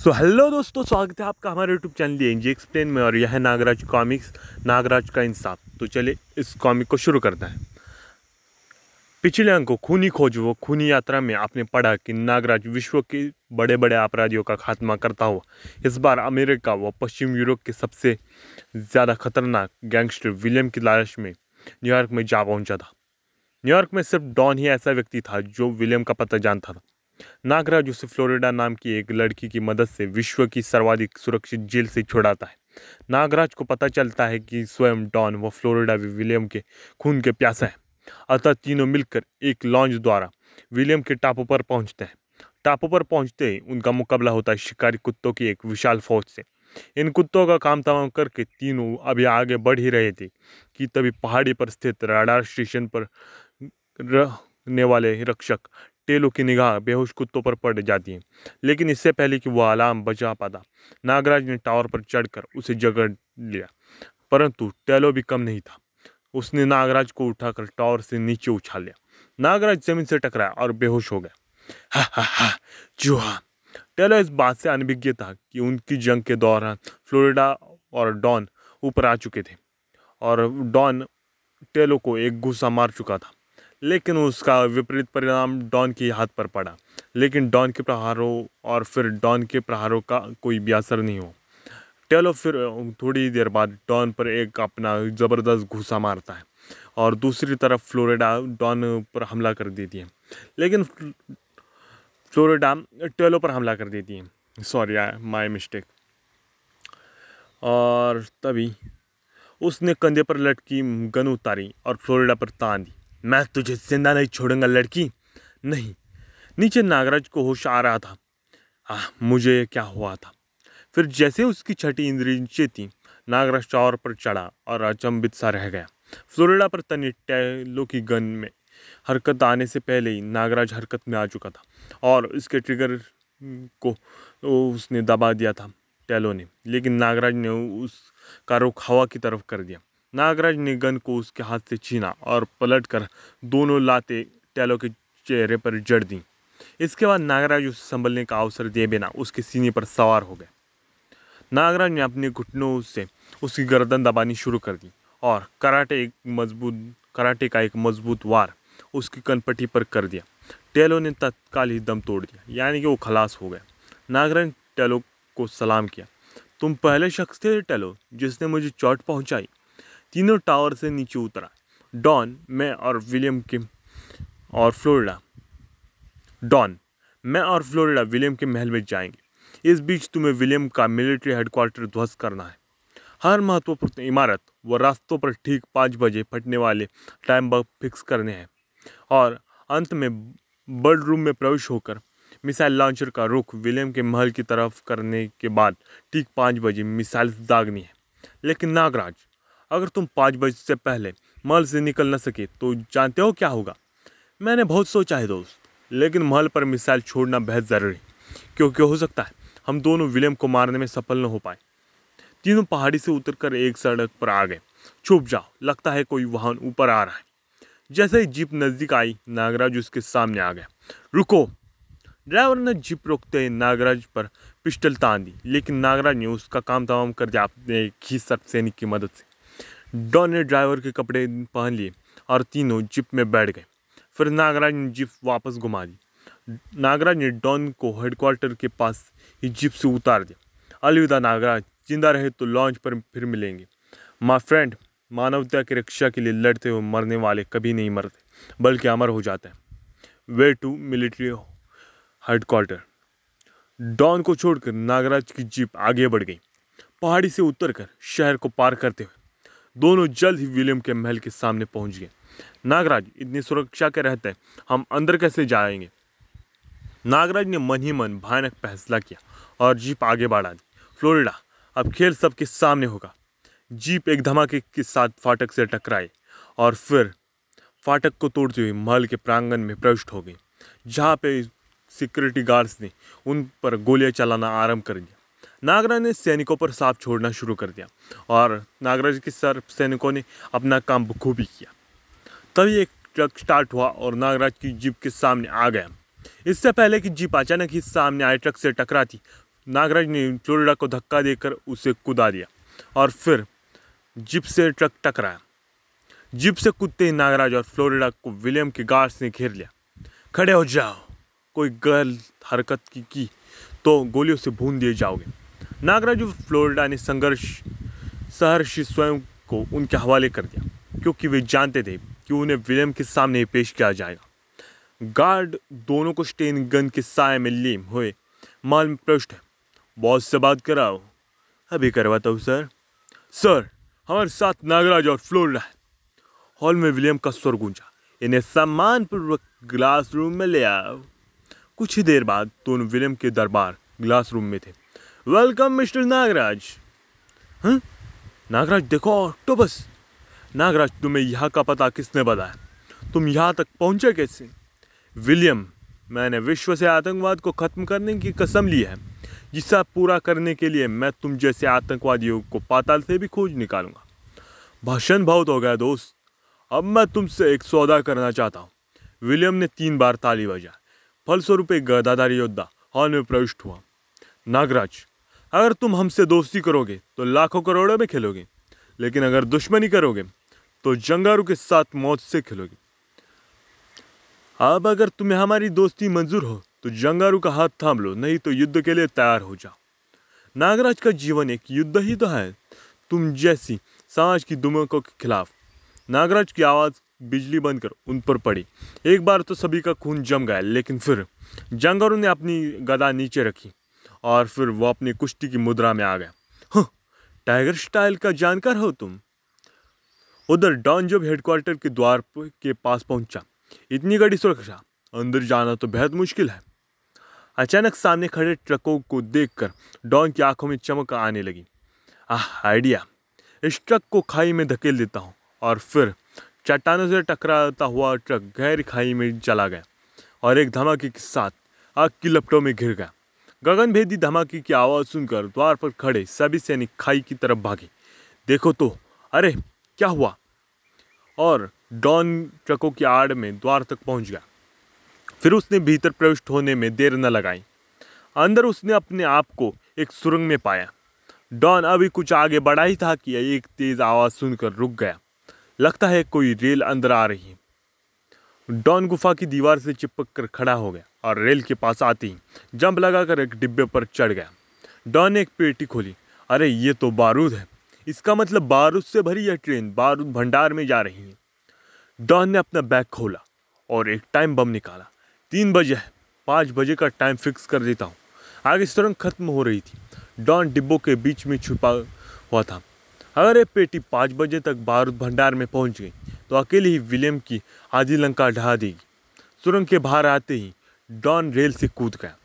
Hello दोस्तों, स्वागत है आपका हमारे यूट्यूब चैनल एनजी एक्सप्लेन में। और यह है नागराज कॉमिक्स, नागराज का इंसाफ। तो चलिए इस कॉमिक को शुरू करते हैं। पिछले अंक खूनी खोज व खूनी यात्रा में आपने पढ़ा कि नागराज विश्व के बड़े बड़े अपराधियों का खात्मा करता हुआ इस बार अमेरिका व पश्चिम यूरोप के सबसे ज़्यादा खतरनाक गैंगस्टर विलियम की तलाश में न्यूयॉर्क में जा पहुंचा था। न्यूयॉर्क में सिर्फ डॉन ही ऐसा व्यक्ति था जो विलियम का पता जानता था। नागराज उसे फ्लोरिडा नाम की एक लड़की की मदद से विश्व की सर्वाधिक सुरक्षित जेल से छुड़ाता है। नागराज को पता चलता है कि स्वयं डॉन व फ्लोरिडा भी विलियम के खून के प्यासा है। अतः तीनों मिलकर एक लॉन्च द्वारा विलियम के टापू पर पहुंचते हैं। टापू पर पहुंचते ही उनका मुकाबला होता है शिकारी कुत्तों की एक विशाल फौज से। इन कुत्तों का काम तमाम करके तीनों अभी आगे बढ़ ही रहे थे कि तभी पहाड़ी पर स्थित रडार स्टेशन पर रहने वाले रक्षक टेलो की निगाह बेहोश कुत्तों पर पड़ जाती है। लेकिन इससे पहले कि वह अलार्म बजा पाता, नागराज ने टावर पर चढ़कर उसे जकड़ लिया। परंतु टेलो भी कम नहीं था। उसने नागराज को उठाकर टावर से नीचे उछाल लिया। नागराज जमीन से टकराया और बेहोश हो गया। हा हा हा, चूहा। टेलो इस बात से अनभिज्ञ था कि उनकी जंग के दौरान फ्लोरिडा और डॉन ऊपर आ चुके थे और डॉन टेलो को एक घूसा मार चुका था। लेकिन उसका विपरीत परिणाम डॉन के हाथ पर पड़ा। लेकिन डॉन के प्रहारों और फिर डॉन के प्रहारों का कोई भी असर नहीं हुआ। टेलो फिर थोड़ी देर बाद डॉन पर एक अपना ज़बरदस्त घूसा मारता है और दूसरी तरफ फ्लोरिडा डॉन पर हमला कर देती है। लेकिन फ्लोरिडा टेलो पर हमला कर देती है। Sorry, my mistake. और तभी उसने कंधे पर लटकी गन उतारी और फ्लोरिडा पर तान दी। मैं तुझे जिंदा नहीं छोड़ूंगा लड़की। नहीं। नीचे नागराज को होश आ रहा था। मुझे क्या हुआ था। फिर जैसे उसकी छठी इंद्री नीचे थी, नागराज टावर पर चढ़ा और अचंभित सा रह गया। फ्लोरिडा पर तनी टेलो की गन में हरकत आने से पहले ही नागराज हरकत में आ चुका था और इसके ट्रिगर को उसने दबा दिया था टेलो ने। लेकिन नागराज ने उसका रुख हवा की तरफ कर दिया। नागराज ने गन को उसके हाथ से छीना और पलटकर दोनों लाते टेलो के चेहरे पर जड़ दी। इसके बाद नागराज उसे संभलने का अवसर दिए बिना उसके सीने पर सवार हो गए। नागराज ने अपने घुटनों से उसकी गर्दन दबानी शुरू कर दी और कराटे का एक मजबूत वार उसकी कनपट्टी पर कर दिया। टेलो ने तत्काल ही दम तोड़ दिया, यानी कि वो खलास हो गया। नागराज ने टेलो को सलाम किया। तुम पहले शख्स थे टेलो जिसने मुझे चोट पहुंचाई। तीनों टावर से नीचे उतरा। डॉन, मैं और फ्लोरिडा विलियम के महल में जाएंगे। इस बीच तुम्हें विलियम का मिलिट्री हेडक्वार्टर ध्वस्त करना है। हर महत्वपूर्ण इमारत व रास्तों पर ठीक 5 बजे फटने वाले टाइम बम फिक्स करने हैं और अंत में बर्ड रूम में प्रवेश होकर मिसाइल लॉन्चर का रुख विलियम के महल की तरफ करने के बाद ठीक 5 बजे मिसाइल दागनी है। लेकिन नागराज, अगर तुम 5 बजे से पहले महल से निकल न सके तो जानते हो क्या होगा। मैंने बहुत सोचा है दोस्त, लेकिन महल पर मिसाइल छोड़ना बेहद ज़रूरी, क्योंकि हो सकता है हम दोनों विलियम को मारने में सफल न हो पाए। तीनों पहाड़ी से उतरकर एक सड़क पर आ गए। छुप जाओ, लगता है कोई वाहन ऊपर आ रहा है। जैसे ही जीप नज़दीक आई, नागराज उसके सामने आ गया। रुको। ड्राइवर ने जीप रोकते ही नागराज पर पिस्टल तान दी, लेकिन नागराज ने उसका काम तमाम कर दिया अपने घीसट सैनिक की मदद से। डॉन ने ड्राइवर के कपड़े पहन लिए और तीनों जीप में बैठ गए। फिर नागराज ने जीप वापस घुमा दी। नागराज ने डॉन को हेडक्वार्टर के पास ही जीप से उतार दिया। अलविदा नागराज, जिंदा रहे तो लॉन्च पर फिर मिलेंगे। माय फ्रेंड, मानवता की रक्षा के लिए लड़ते हुए मरने वाले कभी नहीं मरते, बल्कि अमर हो जाते हैं। Way to military headquarter. Don को छोड़कर नागराज की जीप आगे बढ़ गई। पहाड़ी से उतरकर शहर को पार करते हुए दोनों जल्द ही विलियम के महल के सामने पहुंच गए। नागराज, इतनी सुरक्षा के रहते हम अंदर कैसे जाएंगे। नागराज ने मन ही मन भयानक फैसला किया और जीप आगे बढ़ा दी। फ्लोरिडा, अब खेल सबके सामने होगा। जीप एक धमाके के साथ फाटक से टकराई और फिर फाटक को तोड़ते हुए महल के प्रांगण में प्रविष्ट हो गई, जहाँ पे सिक्योरिटी गार्ड्स ने उन पर गोलियां चलाना आरंभ कर दिया। नागराज ने सैनिकों पर सांप छोड़ना शुरू कर दिया और नागराज के सैनिकों ने अपना काम बखूबी किया। तभी एक ट्रक स्टार्ट हुआ और नागराज की जीप के सामने आ गया। इससे पहले कि जीप अचानक ही सामने आए ट्रक से टकराती, नागराज ने फ्लोरिडा को धक्का देकर उसे कूदा दिया और फिर जीप से ट्रक टकराया। जीप से कूदते ही नागराज और फ्लोरिडा को विलियम के गार्ड्स ने घेर लिया। खड़े हो जाओ, कोई गलत हरकत की तो गोलियों से भून दिए जाओगे। नागराज और फ्लोरिडा ने सहर्षी स्वयं को उनके हवाले कर दिया, क्योंकि वे जानते थे कि उन्हें विलियम के सामने ही पेश किया जाएगा। गार्ड दोनों को स्टेन गन के साए में लिए हुए माल में प्रविष्ट है। बॉस से बात कराओ। अभी करवाता हूँ सर। सर, हमारे साथ नागराज और फ्लोरिडा है। हॉल में विलियम का स्वर गूंजा। इन्हें सम्मानपूर्वक ग्लास रूम में ले आओ। कुछ ही देर बाद दोनों विलियम के दरबार ग्लास रूम में थे। Welcome mister Nagraj. हाँ, नागराज देखो ऑक्टोपस। नागराज, तुम्हें यहाँ का पता किसने बताया? तुम यहाँ तक पहुँचे कैसे? विलियम, मैंने विश्व से आतंकवाद को खत्म करने की कसम ली है, जिसे पूरा करने के लिए मैं तुम जैसे आतंकवादियों को पाताल से भी खोज निकालूंगा। भाषण बहुत हो गया दोस्त, अब मैं तुमसे एक सौदा करना चाहता हूँ। विलियम ने 3 बार ताली बजाई। फलस्वरूप एक गदाधारी योद्धा हॉल में प्रविष्ट हुआ। नागराज, अगर तुम हमसे दोस्ती करोगे तो लाखों करोड़ों में खेलोगे, लेकिन अगर दुश्मनी करोगे तो जंगारू के साथ मौत से खेलोगे। अब अगर तुम्हें हमारी दोस्ती मंजूर हो तो जंगारू का हाथ थाम लो, नहीं तो युद्ध के लिए तैयार हो जाओ। नागराज का जीवन एक युद्ध ही तो है, तुम जैसी समाज की दुमकों के खिलाफ। नागराज की आवाज़ बिजली बंद कर उन पर पड़ी। एक बार तो सभी का खून जम गया, लेकिन फिर जंगारू ने अपनी गदा नीचे रखी और फिर वो अपनी कुश्ती की मुद्रा में आ गया। हाँ, टाइगर स्टाइल का जानकार हो तुम। उधर डॉन जब हेडक्वार्टर के द्वार के पास पहुंचा। इतनी कड़ी सुरक्षा, अंदर जाना तो बेहद मुश्किल है। अचानक सामने खड़े ट्रकों को देखकर डॉन की आंखों में चमक आने लगी। आइडिया, इस ट्रक को खाई में धकेल देता हूँ। और फिर चट्टानों से टकराता हुआ ट्रक गहरी खाई में चला गया और एक धमाके के साथ आग की लपटों में घिर गया। गगनभेदी धमाके की आवाज़ सुनकर द्वार पर खड़े सभी सैनिक खाई की तरफ भागे। देखो तो, अरे क्या हुआ? और डॉन ट्रकों की आड़ में द्वार तक पहुंच गया। फिर उसने भीतर प्रविष्ट होने में देर न लगाई। अंदर उसने अपने आप को एक सुरंग में पाया। डॉन अभी कुछ आगे बढ़ा ही था कि एक तेज आवाज़ सुनकर रुक गया। लगता है कोई रेल अंदर आ रही है। डॉन गुफा की दीवार से चिपक कर खड़ा हो गया और रेल के पास आते ही जंप लगाकर एक डिब्बे पर चढ़ गया। डॉन ने एक पेटी खोली। अरे ये तो बारूद है। इसका मतलब बारूद से भरी यह ट्रेन बारूद भंडार में जा रही है। डॉन ने अपना बैग खोला और एक टाइम बम निकाला। 3 बजे है, 5 बजे का टाइम फिक्स कर देता हूँ। आगे सुरंग खत्म हो रही थी। डॉन डिब्बों के बीच में छुपा हुआ था। अगर ये पेटी 5 बजे तक बारूद भंडार में पहुंच गई तो अकेले ही विलियम की आधी लंका ढहा देगी। सुरंग के बाहर आते ही डॉन रेल से कूद गया।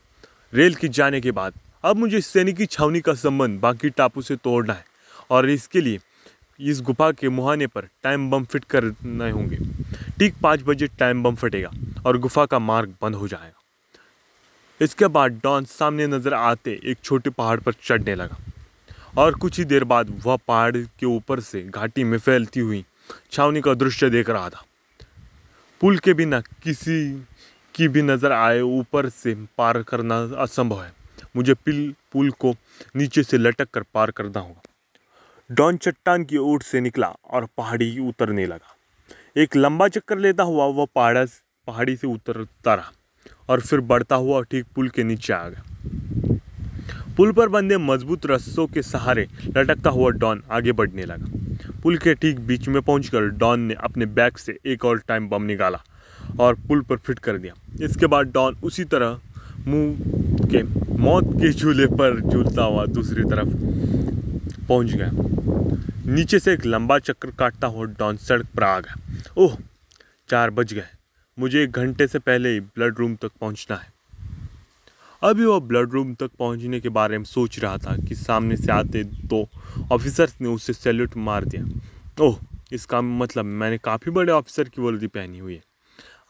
रेल के जाने के बाद अब मुझे सैनिकी छावनी का संबंध बाकी टापू से तोड़ना है और इसके लिए इस गुफा के मुहाने पर टाइम बम फिट करने होंगे। ठीक 5 बजे टाइम बम फटेगा और गुफा का मार्ग बंद हो जाएगा। इसके बाद डॉन सामने नजर आते एक छोटे पहाड़ पर चढ़ने लगा और कुछ ही देर बाद वह पहाड़ के ऊपर से घाटी में फैलती हुई छावनी का दृश्य देख रहा था। पुल के बिना किसी की भी नजर आए ऊपर से पार करना असंभव है। मुझे पुल को नीचे से लटक कर पार करना होगा। डॉन चट्टान की ओर से निकला और पहाड़ी उतरने लगा। एक लंबा चक्कर लेता हुआ वह पहाड़ी से उतरता रहा और फिर बढ़ता हुआ ठीक पुल के नीचे आ गया। पुल पर बंधे मजबूत रस्सों के सहारे लटकता हुआ डॉन आगे बढ़ने लगा। पुल के ठीक बीच में पहुंचकर डॉन ने अपने बैग से एक और टाइम बम निकाला और पुल पर फिट कर दिया। इसके बाद डॉन उसी तरह मुंह के मौत के झूले पर झूलता हुआ दूसरी तरफ पहुंच गया। नीचे से एक लंबा चक्कर काटता हुआ डॉन सड़क पर आ गया। ओह, 4 बज गए। मुझे 1 घंटे से पहले ही ब्लड रूम तक पहुंचना है। अभी वह ब्लड रूम तक पहुंचने के बारे में सोच रहा था कि सामने से आते 2 ऑफिसर्स ने उसे सैल्यूट मार दिया। ओह, इसका मतलब मैंने काफ़ी बड़े ऑफिसर की वर्दी पहनी हुई है।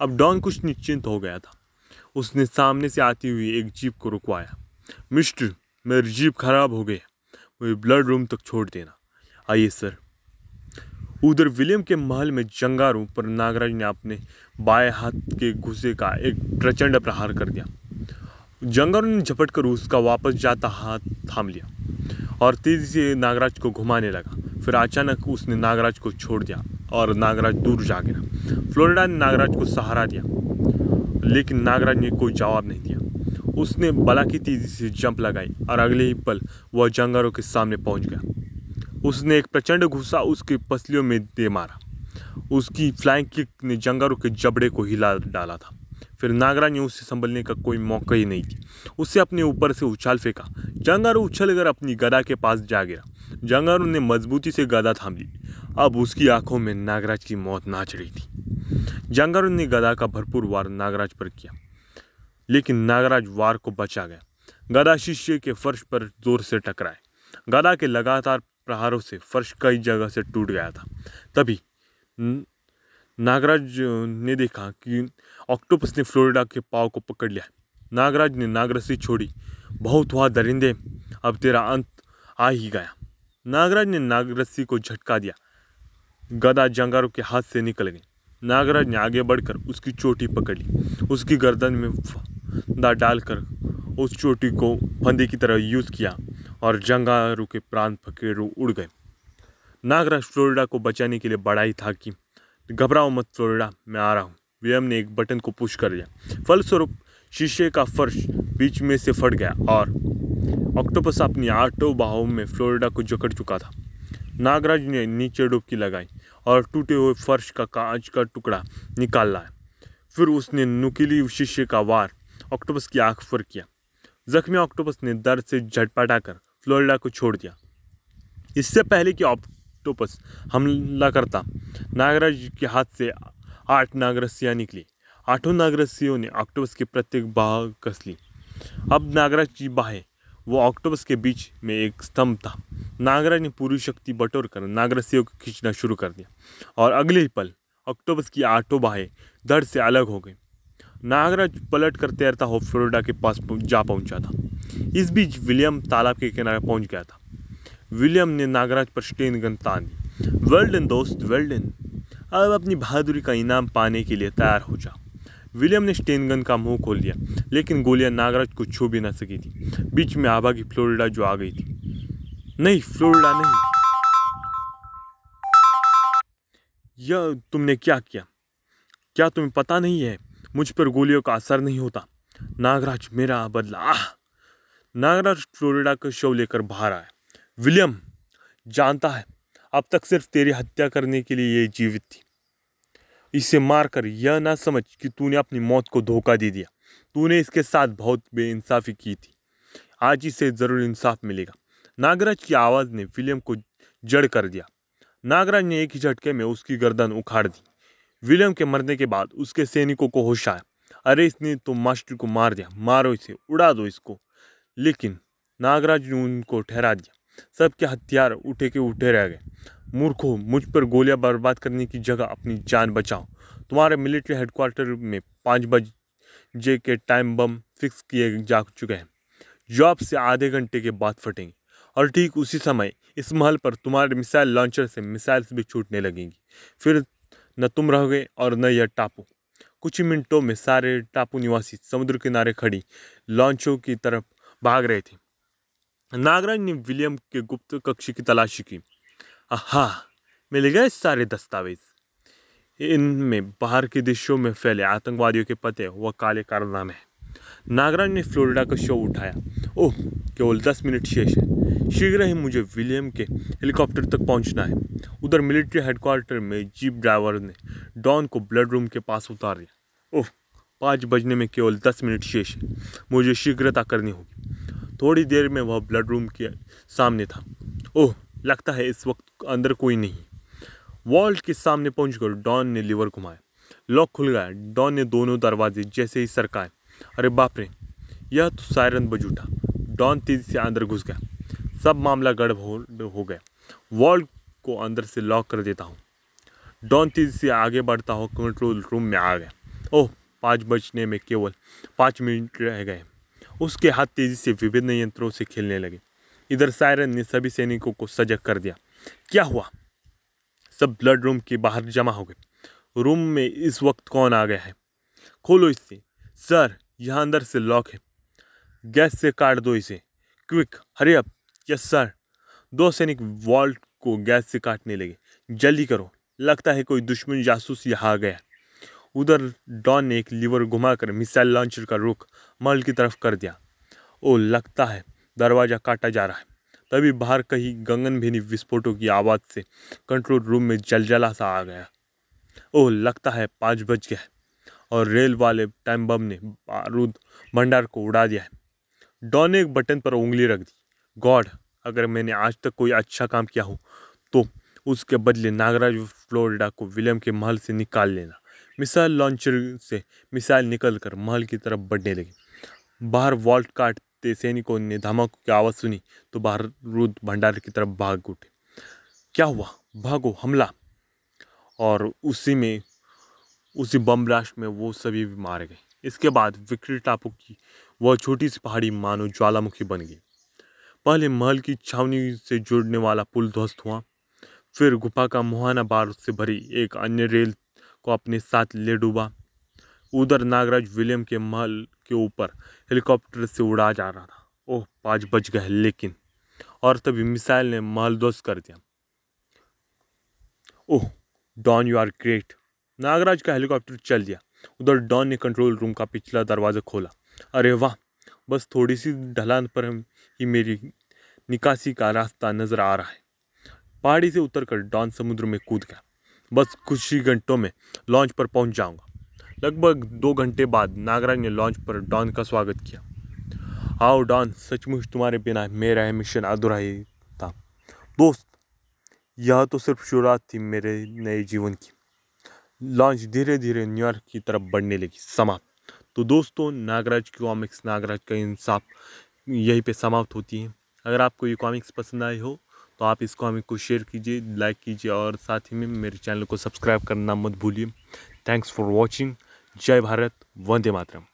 अब डॉन कुछ निश्चिंत हो गया था। उसने सामने से आती हुई एक जीप को रुकवाया। मिस्टर, मेरी जीप खराब हो गई, मुझे ब्लड रूम तक छोड़ देना। आइए सर। उधर विलियम के महल में जंगारू पर नागराज ने अपने बाएं हाथ के घुसे का एक प्रचंड प्रहार कर दिया जंगलों ने झपट कर उसका वापस जाता हाथ थाम लिया और तेजी से नागराज को घुमाने लगा। फिर अचानक उसने नागराज को छोड़ दिया और नागराज दूर जा गिरा। फ्लोरिडा ने नागराज को सहारा दिया, लेकिन नागराज ने कोई जवाब नहीं दिया। उसने बला की तेजी से जंप लगाई और अगले ही पल वह जंगलों के सामने पहुंच गया। उसने एक प्रचंड घुसा उसकी पसलियों में दे मारा। उसकी फ्लाइंग किक ने जंगलों के जबड़े को हिला डाला था। फिर नागराज ने उसे संभलने का कोई मौका ही नहीं दिया। उसे अपने ऊपर से उछाल फेंका। जंगलो उछलकर अपनी गदा के पास जा गिरा। जंगलो ने मजबूती से गदा थाम ली। अब उसकी आंखों में नागराज की मौत नाच रही थी। जंगलो ने गदा का भरपूर वार नागराज पर किया, लेकिन नागराज वार को बचा गया। गदा शीशे के फर्श पर जोर से टकराए। गदा के लगातार प्रहारों से फर्श कई जगह से टूट गया था। तभी नागराज ने देखा कि ऑक्टोपस ने फ्लोरिडा के पाँव को पकड़ लिया। नागराज ने नागरस्सी छोड़ी। बहुत हुआ दरिंदे, अब तेरा अंत आ ही गया। नागराज ने नागरस्सी को झटका दिया। गदा जंगलों के हाथ से निकल गई। नागराज ने आगे बढ़कर उसकी चोटी पकड़ ली। उसकी गर्दन में फंदा डालकर उस चोटी को फंदे की तरह यूज किया और जंगलों के प्राण फकीर उड़ गए। नागराज फ्लोरिडा को बचाने के लिए बड़ा ही था कि घबराओ मत फ्लोरिडा, मैं आ रहा हूँ। विलियम ने एक बटन को पुश कर दिया। फलस्वरूप शीशे का फर्श बीच में से फट गया और ऑक्टोपस अपनी आठों बाहों में फ्लोरिडा को जकड़ चुका था। नागराज ने नीचे डुबकी लगाई और टूटे हुए फर्श का कांच का टुकड़ा निकाल लाया। फिर उसने नुकीली शीशे का वार ऑक्टोपस की आंख पर किया। जख्मी ऑक्टोपस ने दर्द से झटपटाकर फ्लोरिडा को छोड़ दिया। इससे पहले कि ऑक्टोपस हमला करता, नागराज के हाथ से 8 नागरस्सियाँ निकली। 8 नागरस्सियों ने ऑक्टोपस की प्रत्येक बाह कस ली। अब नागराज की बाहें वो ऑक्टोपस के बीच में एक स्तंभ था। नागराज ने पूरी शक्ति बटोर कर नागरस्सियों को खींचना शुरू कर दिया और अगले ही पल ऑक्टोपस की 8 बाहें धड़ से अलग हो गई। नागराज पलट कर तैरता हो फ्लोरिडा के पास जा पहुंचा था। इस बीच विलियम तालाब के किनारे पहुंच गया था। विलियम ने नागराज पर स्टेन गन तान दी। वेल डन दोस्त, वेल डन। अब अपनी बहादुरी का इनाम पाने के लिए तैयार हो जा। विलियम ने स्टेन गन का मुंह खोल दिया, लेकिन गोलियां नागराज को छू भी न सकी थी। बीच में आभागी फ्लोरिडा जो आ गई थी। नहीं फ्लोरिडा नहीं, यह तुमने क्या किया? क्या तुम्हें पता नहीं है मुझ पर गोलियों का असर नहीं होता? नागराज मेरा बदला। नागराज फ्लोरिडा का शव लेकर बाहर आया। विलियम जानता है, अब तक सिर्फ तेरी हत्या करने के लिए ये जीवित थी। इसे मारकर यह ना समझ कि तूने अपनी मौत को धोखा दे दिया। तूने इसके साथ बहुत बेइंसाफी की थी। आज इसे जरूर इंसाफ मिलेगा। नागराज की आवाज़ ने विलियम को जड़ कर दिया। नागराज ने एक ही झटके में उसकी गर्दन उखाड़ दी। विलियम के मरने के बाद उसके सैनिकों को होश आया। अरे इसने तो मास्टर को मार दिया, मारो इसे, उड़ा दो इसको। लेकिन नागराज ने उनको ठहरा दिया। सबके हथियार उठे के उठे रह गए। मूर्खों, मुझ पर गोलियां बर्बाद करने की जगह अपनी जान बचाओ। तुम्हारे मिलिट्री हेडक्वार्टर में 5 बजे के टाइम बम फिक्स किए जा चुके हैं। जॉब से आधे घंटे के बाद फटेंगे और ठीक उसी समय इस महल पर तुम्हारे मिसाइल लॉन्चर से मिसाइल्स भी छूटने लगेंगी। फिर न तुम रहोगे और न यह टापू। कुछ ही मिनटों में सारे टापू निवासी समुद्र किनारे खड़ी लॉन्चों की तरफ भाग रहे थे। नागराज ने विलियम के गुप्त कक्ष की तलाशी की। आहा, मिल गए सारे दस्तावेज। इनमें बाहर के देशों में फैले आतंकवादियों के पते व काले कारनामे हैं। नागराज ने फ्लोरिडा का शव उठाया। ओह, केवल 10 मिनट शेष है। शीघ्र ही मुझे विलियम के हेलीकॉप्टर तक पहुंचना है। उधर मिलिट्री हेडक्वार्टर में जीप ड्राइवर ने डॉन को ब्लड रूम के पास उतार दिया। ओह, 5 बजने में केवल 10 मिनट शेष है। मुझे शीघ्रता करनी होगी। थोड़ी देर में वह ब्लड रूम के सामने था। ओह, लगता है इस वक्त अंदर कोई नहीं। वॉल्ट के सामने पहुंचकर डॉन ने लीवर घुमाया। लॉक खुल गया। डॉन ने दोनों दरवाजे जैसे ही सरकाए। अरे बाप रे, यह तो सायरन बज उठा। डॉन तेजी से अंदर घुस गया। सब मामला गड़बड़ हो गया। वॉल्ट को अंदर से लॉक कर देता हूँ। डॉन तेजी से आगे बढ़ता हुआ कंट्रोल रूम में आ गया। ओह, 5 बजने में केवल 5 मिनट रह गए। उसके हाथ तेजी से विभिन्न यंत्रों से खेलने लगे। इधर सायरन ने सभी सैनिकों को सजग कर दिया। क्या हुआ? सब ब्लड रूम के बाहर जमा हो गए। रूम में इस वक्त कौन आ गया है? खोलो इसे। सर, यहाँ अंदर से लॉक है। गैस से काट दो इसे, quick, hurry up. Yes sir. 2 सैनिक वॉल्ट को गैस से काटने लगे। जल्दी करो, लगता है कोई दुश्मन जासूस यहाँ आ गया। उधर डॉन ने एक लीवर घुमाकर मिसाइल लॉन्चर का रुख महल की तरफ कर दिया। ओ, लगता है दरवाज़ा काटा जा रहा है। तभी बाहर कहीं गगनभेदी विस्फोटों की आवाज़ से कंट्रोल रूम में जलजला सा आ गया। ओह, लगता है 5 बज गया है और रेल वाले टाइम बम ने बारूद भंडार को उड़ा दिया है। डॉन ने एक बटन पर उंगली रख दी। गॉड, अगर मैंने आज तक कोई अच्छा काम किया हो तो उसके बदले नागराज फ्लोरिडा को विलियम के महल से निकाल लेना। मिसाइल लॉन्चर से मिसाइल निकलकर महल की तरफ बढ़ने लगी। बाहर वॉल्ट काटते सैनिकों ने धमाकों की आवाज़ सुनी तो बारूद भंडार की तरफ भाग उठे। क्या हुआ? भागो, हमला! और उसी बम ब्लास्ट में वो सभी भी मारे गए। इसके बाद विक्ट्री टापू की वह छोटी सी पहाड़ी मानो ज्वालामुखी बन गई। पहले महल की छावनी से जुड़ने वाला पुल ध्वस्त हुआ, फिर गुफा का मुहाना बारूद से भरी एक अन्य रेल को अपने साथ ले डूबा। उधर नागराज विलियम के महल के ऊपर हेलीकॉप्टर से उड़ा जा रहा था। ओह, 5 बज गए, लेकिन और तभी मिसाइल ने महल ध्वस्त कर दिया। Oh Don, you are great. Nagraj का हेलीकॉप्टर चल दिया। उधर डॉन ने कंट्रोल रूम का पिछला दरवाज़ा खोला। अरे वाह, बस थोड़ी सी ढलान पर ही मेरी निकासी का रास्ता नज़र आ रहा है। पहाड़ी से उतरकर डॉन समुद्र में कूद गया। बस कुछ ही घंटों में लॉन्च पर पहुंच जाऊंगा। लगभग 2 घंटे बाद नागराज ने लॉन्च पर डॉन का स्वागत किया। आओ डॉन, सचमुच तुम्हारे बिना मेरा यह मिशन अधूरा ही था। दोस्त, यह तो सिर्फ शुरुआत थी मेरे नए जीवन की। लॉन्च धीरे धीरे न्यूयॉर्क की तरफ बढ़ने लगी। समाप्त। तो दोस्तों, नागराज की कॉमिक्स, नागराज का इंसाफ यहीं पे समाप्त होती है। अगर आपको ये कॉमिक्स पसंद आई हो तो आप इस कॉमिक को शेयर कीजिए, लाइक कीजिए और साथ ही में मेरे चैनल को सब्सक्राइब करना मत भूलिए। Thanks for watching. जय भारत, वंदे मातरम।